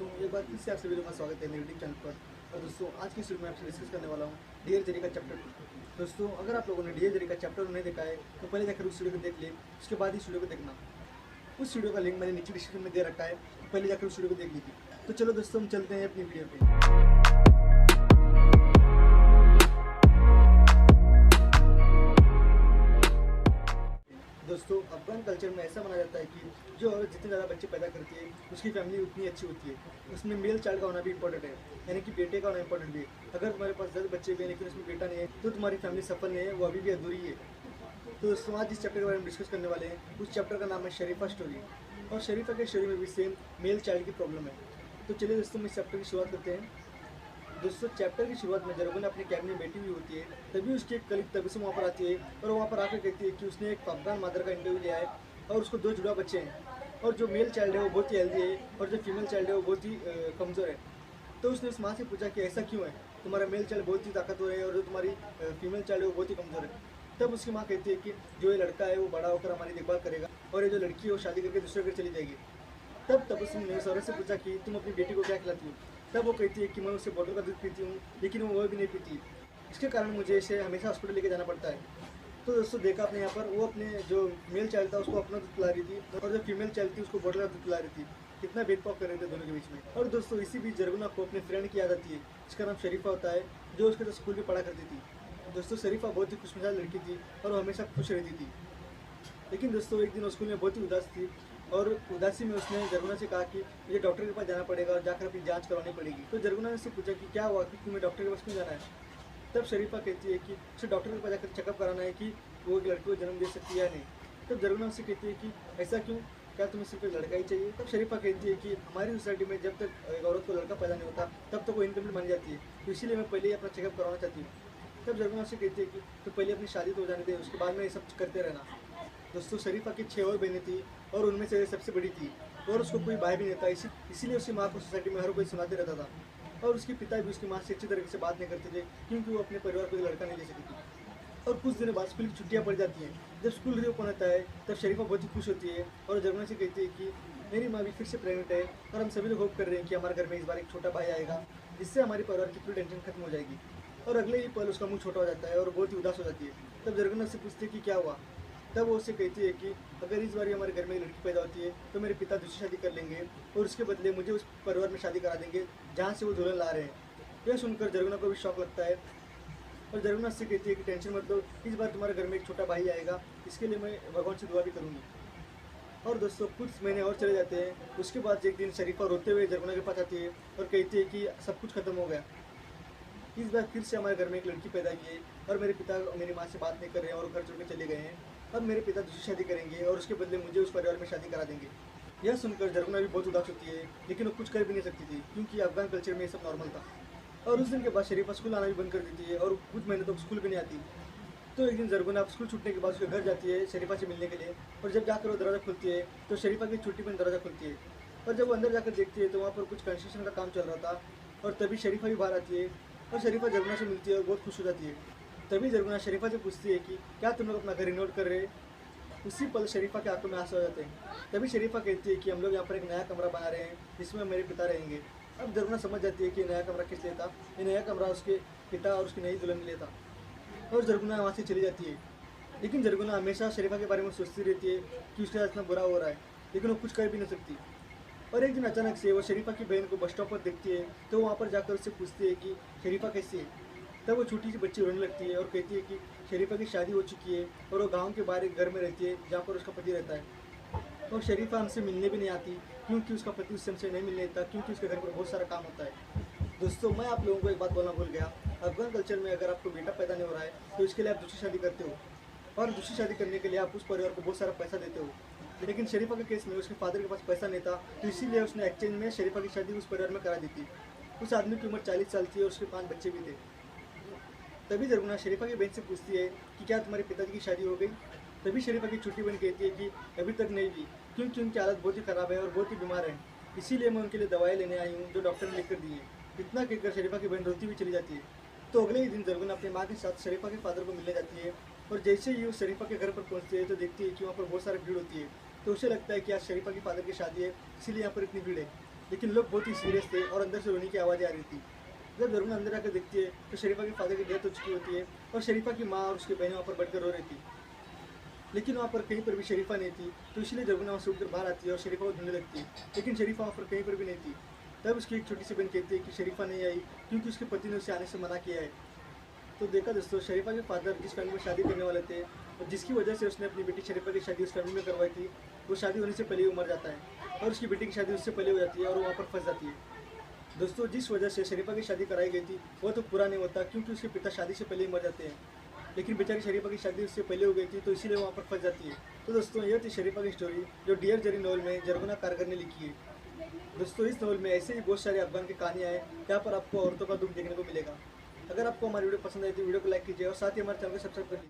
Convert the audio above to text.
दोस्तों, एक बार फिर से आप सभी लोगों का स्वागत है मेरे यूट्यूब चैनल पर। और दोस्तों, आज की इस वीडियो में आपसे डिस्कस करने वाला हूँ डियर जेरी का चैप्टर 2। दोस्तों, अगर आप लोगों ने डियर जेरी का चैप्टर नहीं देखा है तो पहले जाकर उस वीडियो को देख ले, उसके बाद इस वीडियो को देखना। उस वीडियो का लिंक मैंने नीचे डिस्क्रिप्शन में दे रखा है, तो पहले जाकर उस वीडियो को देख लीजिए। तो चलो दोस्तों, हम चलते हैं अपनी वीडियो पे। दोस्तों, अफगान कल्चर में ऐसा माना जाता है कि जो औरत जितने ज़्यादा बच्चे पैदा करती है उसकी फैमिली उतनी अच्छी होती है। उसमें मेल चाइल्ड का होना भी इंपॉर्टेंट है, यानी कि बेटे का होना इंपॉर्टेंट भी है। अगर तुम्हारे पास 10 बच्चे भी हैं लेकिन उसमें बेटा नहीं है तो तुम्हारी फैमिली सफल नहीं है, वो अभी भी अधूरी है। तो दोस्तों, आज जिस चैप्टर के बारे में डिस्कस करने वाले हैं उस चैप्टर का नाम है शरीफा स्टोरी। और शरीफा के स्टोरी में भी सेम मेल चाइल्ड की प्रॉब्लम है। तो चलिए दोस्तों, इस चैप्टर की शुरुआत करते हैं। दोस्तों, चैप्टर की शुरुआत में जरगुन अपने कैबिन में बैठी हुई होती है, तभी उसकी एक कलीग तभी से वहाँ पर आती है और वहाँ पर आकर कहती है कि उसने एक अफगान मदर का इंटरव्यू लिया है और उसको 2 जुड़वा बच्चे हैं। और जो मेल चाइल्ड है वो बहुत ही हेल्दी है और जो फीमेल चाइल्ड है वो बहुत ही कमज़ोर है। तो उसने उस माँ से पूछा कि ऐसा क्यों है, तुम्हारा मेल चाइल्ड बहुत ही ताकतवर है और जो तुम्हारी फीमेल चाइल्ड है वो बहुत ही कमज़ोर है। तब उसकी माँ कहती है कि जो ये लड़का है वो बड़ा होकर हमारी देखभाल करेगा और ये जो लड़की है वो शादी करके दूसरे घर चली जाएगी। तब उसने सौरभ से पूछा कि तुम अपनी बेटी को क्या खिलाती हो। तब वो कहती है कि मैं उससे बोतल का दूध पीती हूँ, लेकिन वो भी नहीं पीती। इसके कारण मुझे इसे हमेशा हॉस्पिटल लेके जाना पड़ता है। तो दोस्तों, देखा आपने यहाँ पर वो अपने जो मेल चाइल्ड था उसको अपना दूध पिला रही थी और जो फीमेल चाइल्ड थी उसको बोतल का दूध पिला रही थी। कितना भेदभाव कर रहे थे दोनों के बीच में। और दोस्तों, इसी बीच जरगुना को अपने फ्रेंड की याद आती है जिसका नाम शरीफा होता है, जो उसके साथ स्कूल में पढ़ा करती थी। दोस्तों, शरीफा बहुत ही खुशमिजाज लड़की थी और वो हमेशा खुश रहती थी। लेकिन दोस्तों, एक दिन स्कूल में बहुत ही उदास थी और उदासी में उसने जरगुना से कहा कि मुझे डॉक्टर के पास जाना पड़ेगा और जाकर अपनी जांच करवानी पड़ेगी। तो जरगुना ने उससे पूछा कि क्या हुआ, कि तुम्हें डॉक्टर के पास क्यों जाना है। तब शरीफा कहती है कि उसे डॉक्टर के पास जाकर चेकअप कराना है कि वो एक लड़की को जन्म दे सकती है या नहीं। तब जरगुना उससे कहती है कि ऐसा क्यों, क्या तुम्हें सिर्फ एक लड़का ही चाहिए। तब शरीफा कहती है कि हमारी सोसाइटी में जब तक एक औरत को लड़का पैदा नहीं होता तब तक वो इनकम्प्लीट मानी जाती है, तो इसीलिए मैं पहले ही अपना चेकअप करवाना चाहती हूँ। तब जरगुना उससे कहती है कि तो पहले अपनी शादी तो हो जाने दे, उसके बाद में ये सब करते रहना। दोस्तों, शरीफा की 6 और बहनें थी और उनमें से सबसे बड़ी थी और उसको कोई भाई भी नहीं था। इसीलिए उसकी माँ को सोसाइटी में हर कोई सुनाते रहता था। और उसके पिता भी उसकी माँ से अच्छी तरीके से बात नहीं करते थे क्योंकि वो अपने परिवार को लड़का नहीं ले सकती थी। और कुछ दिनों बाद स्कूल की छुट्टियाँ पड़ जाती हैं। जब स्कूल रिओपन होता है तब शरीफा बहुत ही खुश होती है और जरगुना से कहती है कि मेरी माँ भी फिर से प्रेग्नेंट है और हम सभी लोग होप कर रहे हैं कि हमारे घर में इस बार एक छोटा भाई आएगा, जिससे हमारी परिवार की पूरी टेंशन खत्म हो जाएगी। और अगले ही पल उसका मुंह छोटा हो जाता है और बहुत ही उदास हो जाती है। तब जरगुना से पूछती है कि क्या हुआ। तब वो उससे कहती है कि अगर इस बार हमारे घर में एक लड़की पैदा होती है तो मेरे पिता दूसरी शादी कर लेंगे और उसके बदले मुझे उस परिवार में शादी करा देंगे जहाँ से वो दुल्हन ला रहे हैं। यह सुनकर जरगुना को भी शौक लगता है और जरगुना से कहती है कि टेंशन मत लो, इस बार तुम्हारे घर में एक छोटा भाई आएगा, इसके लिए मैं भगवान से दुआ भी करूँगी। और दोस्तों, कुछ महीने और चले जाते हैं। उसके बाद एक दिन शरीफा रोते हुए जरगुना के पास आती है और कहती है कि सब कुछ खत्म हो गया, इस बार फिर से हमारे घर में एक लड़की पैदा की है और मेरे पिता मेरी माँ से बात नहीं कर रहे हैं और घर छोड़ के चले गए हैं। अब मेरे पिता दूसरी शादी करेंगे और उसके बदले मुझे उस परिवार में शादी करा देंगे। यह सुनकर जरगुना भी बहुत उदास होती है, लेकिन वो कुछ कर भी नहीं सकती थी क्योंकि अफगान कल्चर में ये सब नॉर्मल था। और उस दिन के बाद शरीफा स्कूल आना भी बंद कर देती है और कुछ महीने तक स्कूल भी नहीं आती। तो एक दिन जरगुना स्कूल छूटने के बाद उसके घर जाती है शरीफा से मिलने के लिए। और जब जाकर वो दरवाज़ा खुलती है तो शरीफा की छुट्टी में दरवाज़ा खुलती है और जब वो अंदर जाकर देखती है तो वहाँ पर कुछ कंस्ट्रक्शन का काम चल रहा था। और तभी शरीफा भी बाहर आती है और शरीफा जरगुना से मिलती है और बहुत खुश हो जाती है। तभी जरगुना शरीफा से पूछती है कि क्या तुम लोग अपना घर रिनोवेट कर रहे हैं। उसी पल शरीफा के आंखों में आंसू आ जाते हैं। तभी शरीफा कहती है कि हम लोग यहाँ पर एक नया कमरा बना रहे हैं जिसमें मेरे पिता रहेंगे। अब जरगुना समझ जाती है कि नया कमरा किस लिए था। ये नया कमरा उसके पिता और उसकी नई दुल्हन के लिए था और जरगुना वहाँ से चली जाती है। लेकिन जरगुना हमेशा शरीफा के बारे में सोचती रहती है कि उसके साथ इतना बुरा हो रहा है, लेकिन वो कुछ कर भी नहीं सकती। और एक दिन अचानक से वो शरीफा की बहन को बस स्टॉप पर देखती है तो वहाँ पर जाकर उससे पूछती है कि शरीफा कैसी है। तब वो छोटी सी बच्ची रोने लगती है और कहती है कि शरीफा की शादी हो चुकी है और वो गांव के बाहर एक घर में रहती है जहाँ पर उसका पति रहता है। और शरीफा हमसे मिलने भी नहीं आती क्योंकि उसका पति उससे हमसे नहीं मिलने देता क्योंकि उसके घर पर बहुत सारा काम होता है। दोस्तों, मैं आप लोगों को एक बात बोलना भूल गया। अफगान कल्चर में अगर आपको बेटा पैदा नहीं हो रहा है तो इसके लिए आप दूसरी शादी करते हो और दूसरी शादी करने के लिए आप उस परिवार को बहुत सारा पैसा देते हो। लेकिन शरीफा के केस में उसके फादर के पास पैसा नहीं था, तो इसीलिए उसने एक्सचेंज में शरीफा की शादी उस परिवार में करा दी थी। उस आदमी की उम्र 40 साल थी और उसके 5 बच्चे भी थे। तभी जरगुना शरीफा की बहन से पूछती है कि क्या तुम्हारे पिताजी की शादी हो गई। तभी शरीफा की छोटी बहन कहती है कि अभी तक नहीं हुई क्योंकि उनकी हालत बहुत ही ख़राब है और बहुत ही बीमार है, इसीलिए मैं उनके लिए दवाई लेने आई हूँ जो डॉक्टर ने लिख कर दी है। इतना कहकर शरीफा की बहन रोती हुई चली जाती है। तो अगले ही दिन जरगुना अपनी माँ के साथ शरीफा के फादर को मिलने जाती है और जैसे ही वो शरीफा के घर पर पहुँचती है तो देखती है कि वहाँ पर बहुत सारी भीड़ होती है। तो उसे लगता है कि आज शरीफा की फादर की शादी है, इसीलिए यहाँ पर इतनी भीड़ है। लेकिन लोग बहुत ही सीरियस थे और अंदर से रोने की आवाज़ें आ रही थी। जब जरगुना अंदर आकर देखती है तो शरीफा के फादर की डेथ हो चुकी होती है और शरीफा की माँ और उसकी बहनें वहाँ पर बैठकर रो रही थी। लेकिन वहाँ पर कहीं पर भी शरीफा नहीं थी, तो इसलिए जरगुना वहाँ से उठकर बाहर आती है और शरीफा को ढूंढने लगती है, लेकिन शरीफा वहाँ पर कहीं पर भी नहीं थी। तब उसकी एक छोटी सी बहन कहती है कि शरीफा नहीं आई क्योंकि उसके पति ने उसे आने से मना किया है। तो देखा दोस्तों, शरीफा के फादर जिस फैमिली में शादी करने वाले थे और जिसकी वजह से उसने अपनी बेटी शरीफा की शादी उस फैमिली में करवाई थी, वो शादी होने से पहले ही मर जाता है और उसकी बेटी की शादी उससे पहले हो जाती है और वो वहाँ पर फंस जाती है। दोस्तों, जिस वजह से शरीफा की शादी कराई गई थी वो तो पूरा नहीं होता क्योंकि उसके पिता शादी से पहले ही मर जाते हैं, लेकिन बेचारी शरीफा की शादी उससे पहले हो गई थी तो इसीलिए वहाँ पर फंस जाती है। तो दोस्तों, यह थी शरीफा की स्टोरी जो डियर जरी नॉवल में जरगुना कारगर ने लिखी है। दोस्तों, इस नॉवल में ऐसे ही बहुत सारी अफगान की कहानियाँ हैं जहाँ पर आपको औरतों का दुख देखने को मिलेगा। अगर आपको हमारी वीडियो पसंद आई तो वीडियो को लाइक कीजिए और साथ ही हमारे चैनल को सब्सक्राइब कर लीजिए।